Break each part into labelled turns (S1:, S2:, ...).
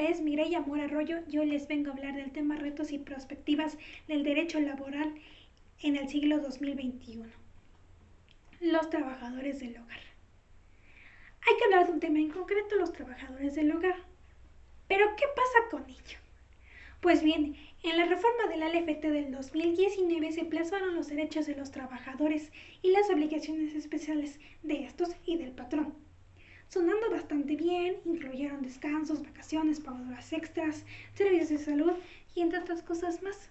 S1: nombre es Mireya Mora Arroyo. Yo les vengo a hablar del tema retos y perspectivas del derecho laboral en el siglo 2021. Los trabajadores del hogar. Hay que hablar de un tema en concreto, los trabajadores del hogar. ¿Pero qué pasa con ello? Pues bien, en la reforma de la LFT del 2019 se plasmaron los derechos de los trabajadores y las obligaciones especiales de estos y del patrón. Sonando bastante bien, incluyeron descansos, vacaciones, pago de horas extras, servicios de salud y entre otras cosas más,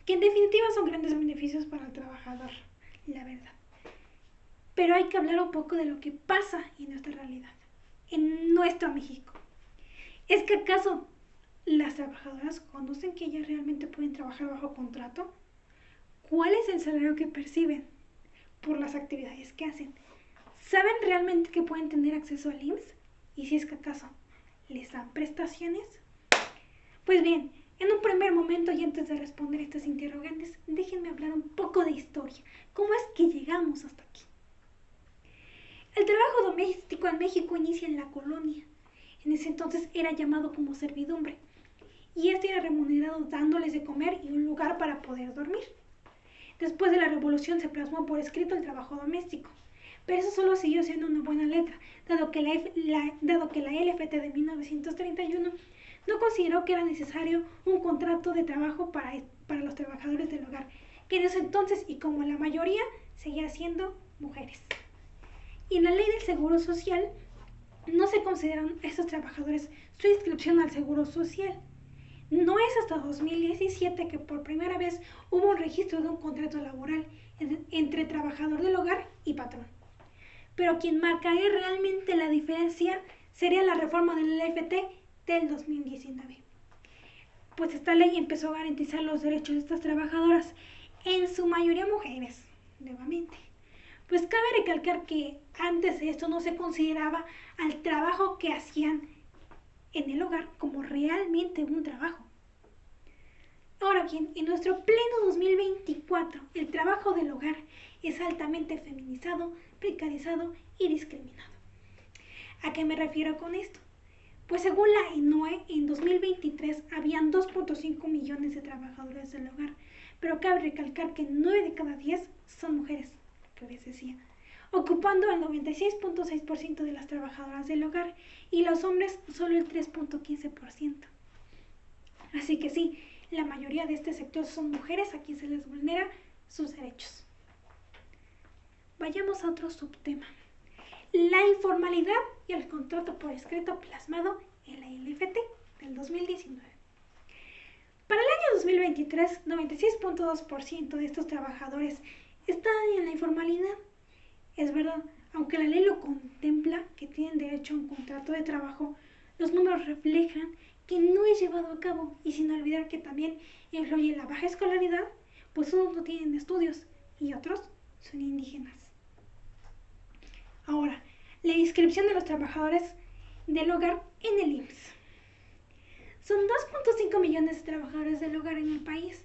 S1: que en definitiva son grandes beneficios para el trabajador, la verdad. Pero hay que hablar un poco de lo que pasa en nuestra realidad, en nuestro México. ¿Es que acaso las trabajadoras conocen que ellas realmente pueden trabajar bajo contrato? ¿Cuál es el salario que perciben por las actividades que hacen? ¿Saben realmente que pueden tener acceso al IMSS? Y si es que acaso les dan prestaciones. Pues bien, en un primer momento y antes de responder estas interrogantes, déjenme hablar un poco de historia. ¿Cómo es que llegamos hasta aquí? El trabajo doméstico en México inicia en la colonia. En ese entonces era llamado como servidumbre. Y este era remunerado dándoles de comer y un lugar para poder dormir. Después de la revolución se plasmó por escrito el trabajo doméstico. Pero eso solo siguió siendo una buena letra, dado que la LFT de 1931 no consideró que era necesario un contrato de trabajo para los trabajadores del hogar, que en ese entonces, y como la mayoría, seguía siendo mujeres. Y en la ley del Seguro Social no se consideran a estos trabajadores su inscripción al Seguro Social. No es hasta 2017 que por primera vez hubo un registro de un contrato laboral entre trabajador del hogar y patrón. Pero quien marcaría realmente la diferencia sería la reforma del LFT del 2019. Pues esta ley empezó a garantizar los derechos de estas trabajadoras, en su mayoría mujeres, nuevamente. Pues cabe recalcar que antes de esto no se consideraba al trabajo que hacían en el hogar como realmente un trabajo. Ahora bien, en nuestro pleno 2024, el trabajo del hogar es altamente feminizado, precarizado y discriminado. ¿A qué me refiero con esto? Pues según la ENOE, en 2023 habían 2.5 millones de trabajadores del hogar, pero cabe recalcar que 9 de cada 10 son mujeres, que les decía, ocupando el 96.6% de las trabajadoras del hogar y los hombres solo el 3.15%. Así que sí, la mayoría de este sector son mujeres a quien se les vulnera sus derechos. Vayamos a otro subtema. La informalidad y el contrato por escrito plasmado en la LFT del 2019. Para el año 2023, 96.2% de estos trabajadores están en la informalidad. Es verdad, aunque la ley lo contempla que tienen derecho a un contrato de trabajo, los números reflejan que no es llevado a cabo y sin olvidar que también influye la baja escolaridad, pues unos no tienen estudios y otros son indígenas. Ahora, la inscripción de los trabajadores del hogar en el IMSS. Son 2.5 millones de trabajadores del hogar en el país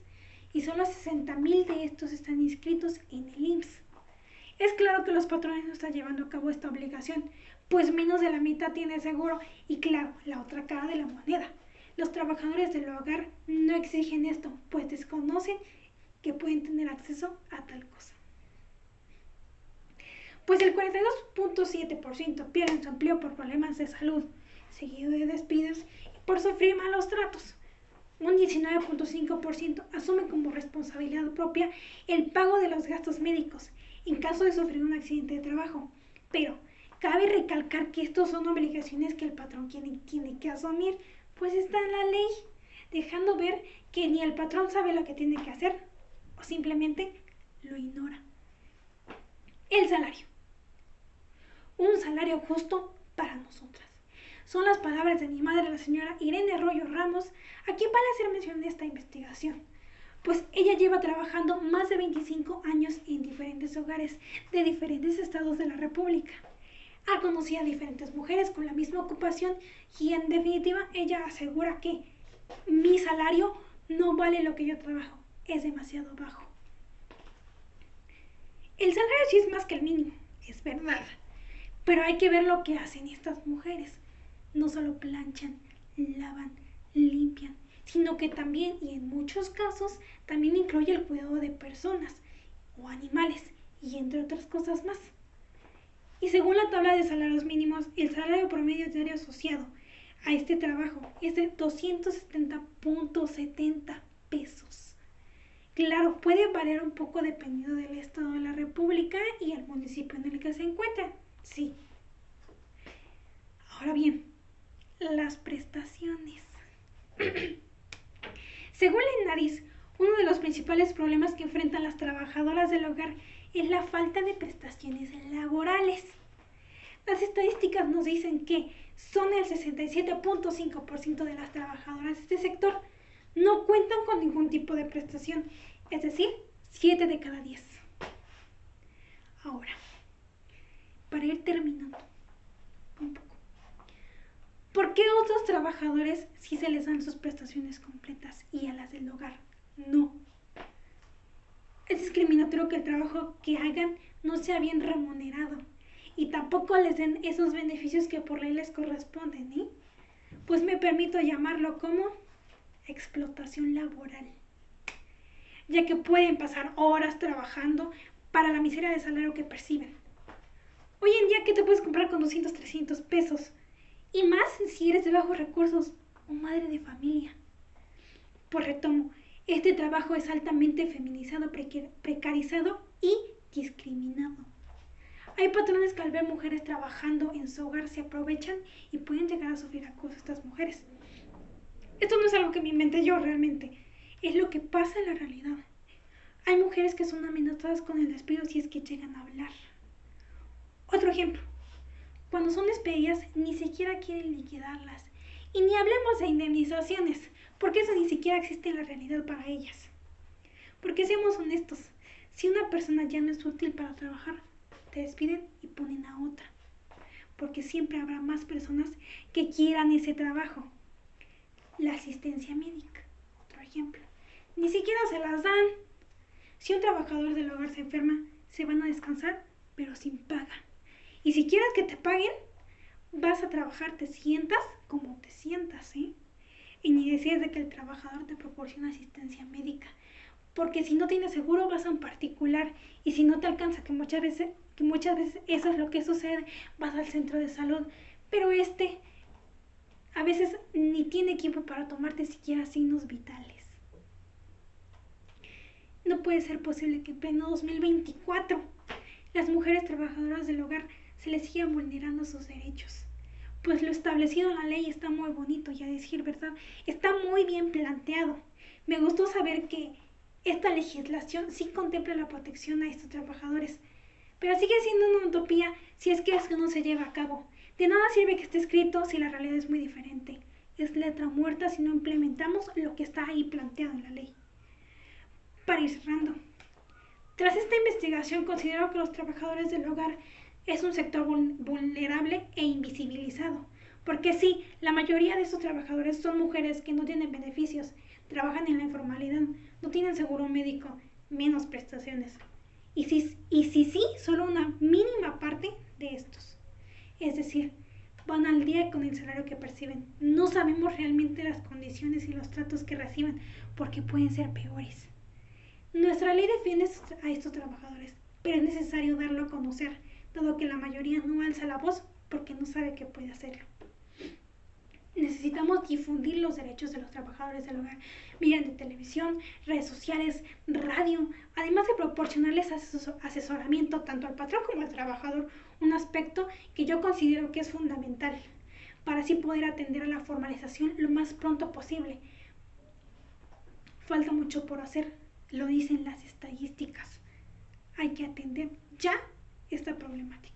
S1: y solo 60,000 de estos están inscritos en el IMSS. Es claro que los patrones no están llevando a cabo esta obligación, pues menos de la mitad tiene seguro y claro, la otra cara de la moneda. Los trabajadores del hogar no exigen esto, pues desconocen que pueden tener acceso a tal cosa. Pues el 42.7% pierden su empleo por problemas de salud, seguido de despidos y por sufrir malos tratos. Un 19.5% asume como responsabilidad propia el pago de los gastos médicos en caso de sufrir un accidente de trabajo. Pero cabe recalcar que estos son obligaciones que el patrón tiene que asumir, pues está en la ley, dejando ver que ni el patrón sabe lo que tiene que hacer o simplemente lo ignora. El salario. Un salario justo para nosotras. Son las palabras de mi madre, la señora Irene Arroyo Ramos, a quien vale hacer mención de esta investigación, pues ella lleva trabajando más de 25 años en diferentes hogares de diferentes estados de la República. Ha conocido a diferentes mujeres con la misma ocupación y en definitiva ella asegura que mi salario no vale lo que yo trabajo, es demasiado bajo. El salario sí es más que el mínimo, es verdad, pero hay que ver lo que hacen estas mujeres. No solo planchan, lavan, limpian, sino que también, y en muchos casos, también incluye el cuidado de personas o animales, y entre otras cosas más. Y según la tabla de salarios mínimos, el salario promedio diario asociado a este trabajo es de 270.70 pesos. Claro, puede variar un poco dependiendo del estado de la república y el municipio en el que se encuentra, sí. Ahora bien, las prestaciones. Según la ENADIS, uno de los principales problemas que enfrentan las trabajadoras del hogar es la falta de prestaciones laborales. Las estadísticas nos dicen que son el 67.5% de las trabajadoras de este sector no cuentan con ningún tipo de prestación, es decir, 7 de cada 10. Ahora, para ir terminando un poco, ¿por qué a otros trabajadores sí se les dan sus prestaciones completas y a las del hogar no? Es discriminatorio que el trabajo que hagan no sea bien remunerado y tampoco les den esos beneficios que por ley les corresponden, ¿eh? Pues me permito llamarlo como explotación laboral, ya que pueden pasar horas trabajando para la miseria de salario que perciben. Hoy en día, ¿qué te puedes comprar con 200, 300 pesos? Y más si eres de bajos recursos o madre de familia. Pues retomo, este trabajo es altamente feminizado, precarizado y discriminado. Hay patrones que al ver mujeres trabajando en su hogar se aprovechan y pueden llegar a sufrir acoso a estas mujeres. Esto no es algo que me inventé yo realmente, es lo que pasa en la realidad. Hay mujeres que son amenazadas con el despido si es que llegan a hablar. Otro ejemplo, cuando son despedidas ni siquiera quieren liquidarlas. Y ni hablemos de indemnizaciones, porque eso ni siquiera existe en la realidad para ellas. Porque seamos honestos, si una persona ya no es útil para trabajar, te despiden y ponen a otra. Porque siempre habrá más personas que quieran ese trabajo. La asistencia médica, otro ejemplo, ni siquiera se las dan. Si un trabajador del hogar se enferma, se van a descansar, pero sin paga. Y si quieres que te paguen, vas a trabajar, te sientas como te sientas, ¿eh? Y ni decir de que el trabajador te proporciona asistencia médica. Porque si no tienes seguro, vas a un particular. Y si no te alcanza, que muchas veces eso es lo que sucede, vas al centro de salud. Pero a veces ni tiene equipo para tomarte siquiera signos vitales. No puede ser posible que en pleno 2024 las mujeres trabajadoras del hogar se les sigan vulnerando sus derechos. Pues lo establecido en la ley está muy bonito y a decir verdad, está muy bien planteado. Me gustó saber que esta legislación sí contempla la protección a estos trabajadores, pero sigue siendo una utopía si es que eso no se lleva a cabo. De nada sirve que esté escrito si la realidad es muy diferente. Es letra muerta si no implementamos lo que está ahí planteado en la ley. Para ir cerrando, tras esta investigación considero que los trabajadores del hogar es un sector vulnerable e invisibilizado, porque sí, la mayoría de estos trabajadores son mujeres que no tienen beneficios, trabajan en la informalidad, no tienen seguro médico, menos prestaciones. Y sí, solo una mínima parte de estos. Es decir, van al día con el salario que perciben. No sabemos realmente las condiciones y los tratos que reciben, porque pueden ser peores. Nuestra ley defiende a estos trabajadores, pero es necesario darlo a conocer, dado que la mayoría no alza la voz porque no sabe que puede hacerlo. Necesitamos difundir los derechos de los trabajadores del hogar mediante televisión, redes sociales, radio, además de proporcionarles asesoramiento tanto al patrón como al trabajador, un aspecto que yo considero que es fundamental para así poder atender a la formalización lo más pronto posible. Falta mucho por hacer, lo dicen las estadísticas. Hay que atender ya esta problemática.